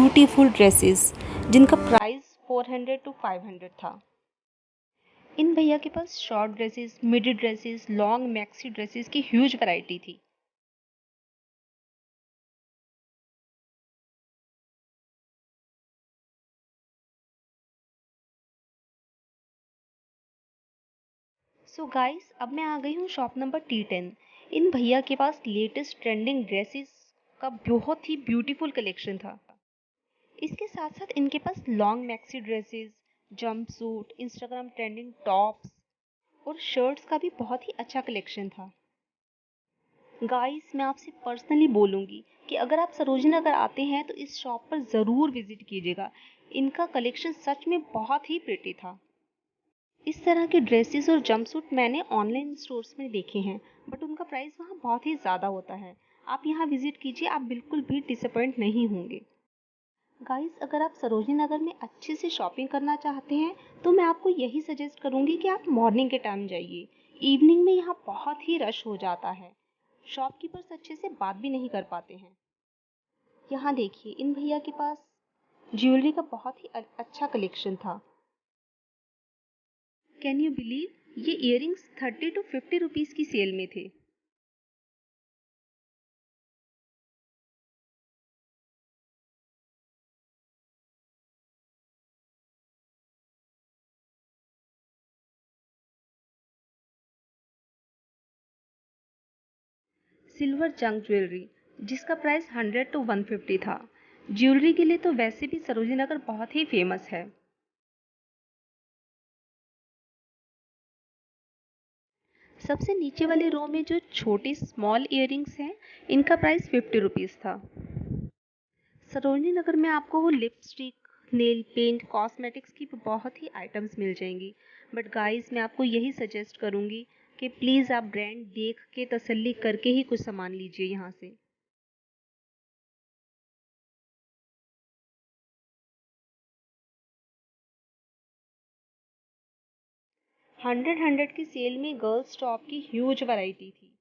Beautiful dresses जिनका price 400 to 500 था। इन भैया के पास शॉर्ट ड्रेसेस, मिडी ड्रेसेस, लॉन्ग मैक्सी ड्रेसेस की ह्यूज वैरायटी थी। सो गाइस, अब मैं आ गई हूँ शॉप नंबर T10। इन भैया के पास लेटेस्ट ट्रेंडिंग ड्रेसेस का बहुत ही ब्यूटीफुल कलेक्शन था। इसके साथ साथ इनके पास long maxi dresses, jumpsuit, Instagram trending tops और शर्ट्स का भी बहुत ही अच्छा कलेक्शन था। गाइस, मैं आपसे पर्सनली बोलूँगी कि अगर आप सरोजनी नगर आते हैं तो इस शॉप पर ज़रूर विजिट कीजिएगा। इनका कलेक्शन सच में बहुत ही प्रिटी था। इस तरह के ड्रेसेस और जंपसूट मैंने ऑनलाइन स्टोर्स में देखे हैं, बट उनका प्राइस वहाँ बहुत ही ज़्यादा होता है। आप यहाँ विजिट कीजिए, आप बिल्कुल भी डिसअपॉइंट नहीं होंगे। गाइस, अगर आप सरोजनी नगर में अच्छे से शॉपिंग करना चाहते हैं तो मैं आपको यही सजेस्ट करूँगी कि आप मॉर्निंग के टाइम जाइए। इवनिंग में यहाँ बहुत ही रश हो जाता है, शॉपकीपर्स अच्छे से बात भी नहीं कर पाते हैं। यहाँ देखिए, इन भैया के पास ज्वेलरी का बहुत ही अच्छा कलेक्शन था। कैन यू बिलीव, ये इयररिंग्स 30 to 50 रुपीज़ की सेल में थे। सिल्वर जंक ज्वेलरी जिसका प्राइस 100 to 150 था। ज्वेलरी के लिए तो वैसे भी सरोजनी नगर बहुत ही फेमस है। सबसे नीचे वाले रो में जो छोटे स्मॉल इयररिंग्स हैं, इनका प्राइस 50 रुपीज़ था। सरोजनी नगर में आपको वो लिपस्टिक, नेल पेंट, कॉस्मेटिक्स की बहुत ही आइटम्स मिल जाएंगी, बट गाइस मैं आपको यही सजेस्ट करूँगी कि प्लीज़ आप ब्रांड देख के तसल्ली करके ही कुछ सामान लीजिए यहाँ से। 100 की सेल में गर्ल्स टॉप की ह्यूज वैरायटी थी,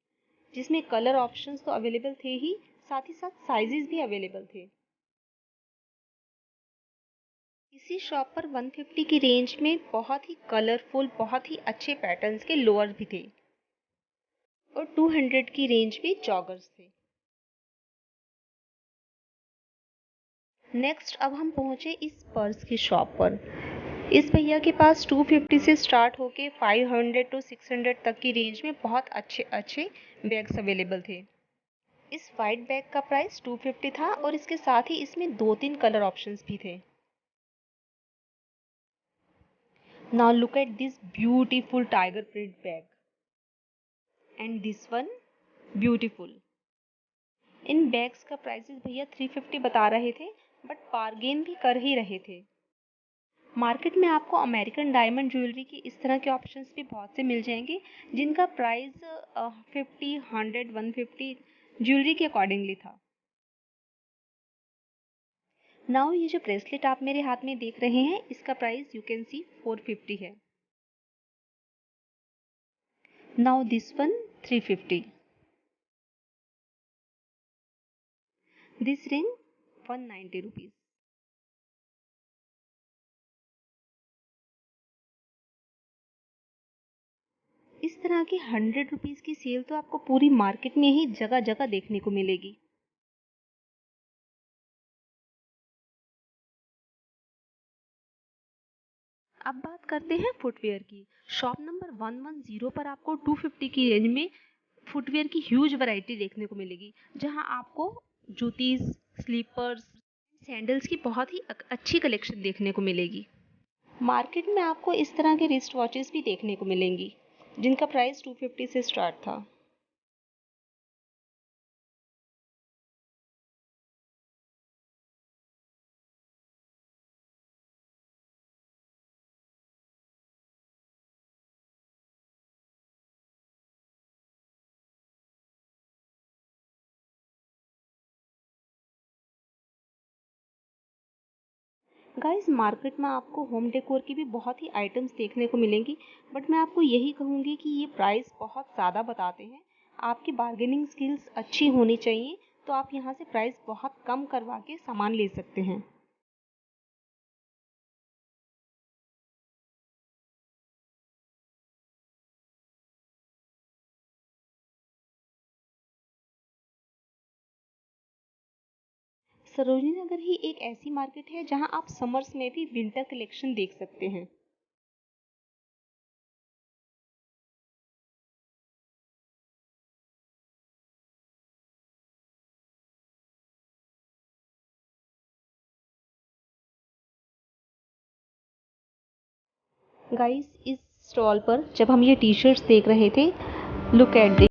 जिसमें कलर ऑप्शंस तो अवेलेबल थे ही, साथ ही साथ साइजेस भी अवेलेबल थे। इसी शॉप पर 150 की रेंज में बहुत ही कलरफुल, बहुत ही अच्छे पैटर्न्स के लोअर भी थे और 200 की रेंज में जॉगर्स थे। नेक्स्ट अब हम पहुंचे इस पर्स की शॉप पर। इस भैया के पास 250 से स्टार्ट होके 500 to 600 तक की रेंज में बहुत अच्छे अच्छे बैग्स अवेलेबल थे। इस वाइट बैग का प्राइस 250 था और इसके साथ ही इसमें 2-3 कलर ऑप्शंस भी थे। Now look at this beautiful tiger print bag and this one beautiful. In bags का प्राइसेस भैया 350 बता रहे थे, बट बार्गेन भी कर ही रहे थे। मार्केट में आपको अमेरिकन डायमंड ज्वेलरी की इस तरह के ऑप्शंस भी बहुत से मिल जाएंगे, जिनका प्राइस 50, 100, 150 ज्वेलरी के अकॉर्डिंगली था। नाउ ये जो ब्रेसलेट आप मेरे हाथ में देख रहे हैं, इसका प्राइस यू कैन सी 450 है। Now this one 350, this ring 190 rupees. इस तरह की 100 रुपीज की सेल तो आपको पूरी मार्केट में ही जगह जगह देखने को मिलेगी। अब बात करते हैं फुटवेयर की। शॉप नंबर 110 पर आपको 250 की रेंज में फुटवेयर की ह्यूज वैरायटी देखने को मिलेगी, जहां आपको जूतीज, स्लीपर्स, सैंडल्स की बहुत ही अच्छी कलेक्शन देखने को मिलेगी। मार्केट में आपको इस तरह के रिस्ट वॉचेस भी देखने को मिलेंगी, जिनका प्राइस 250 से स्टार्ट था। गाइस, मार्केट में आपको होम डेकोर की भी बहुत ही आइटम्स देखने को मिलेंगी, बट मैं आपको यही कहूँगी कि ये प्राइस बहुत ज़्यादा बताते हैं। आपकी बार्गेनिंग स्किल्स अच्छी होनी चाहिए, तो आप यहाँ से प्राइस बहुत कम करवा के सामान ले सकते हैं। सरोजनी नगर ही एक ऐसी मार्केट है जहां आप समर्स में भी विंटर कलेक्शन देख सकते हैं। गाइस, इस स्टॉल पर जब हम ये टी शर्ट्स देख रहे थे, लुक एट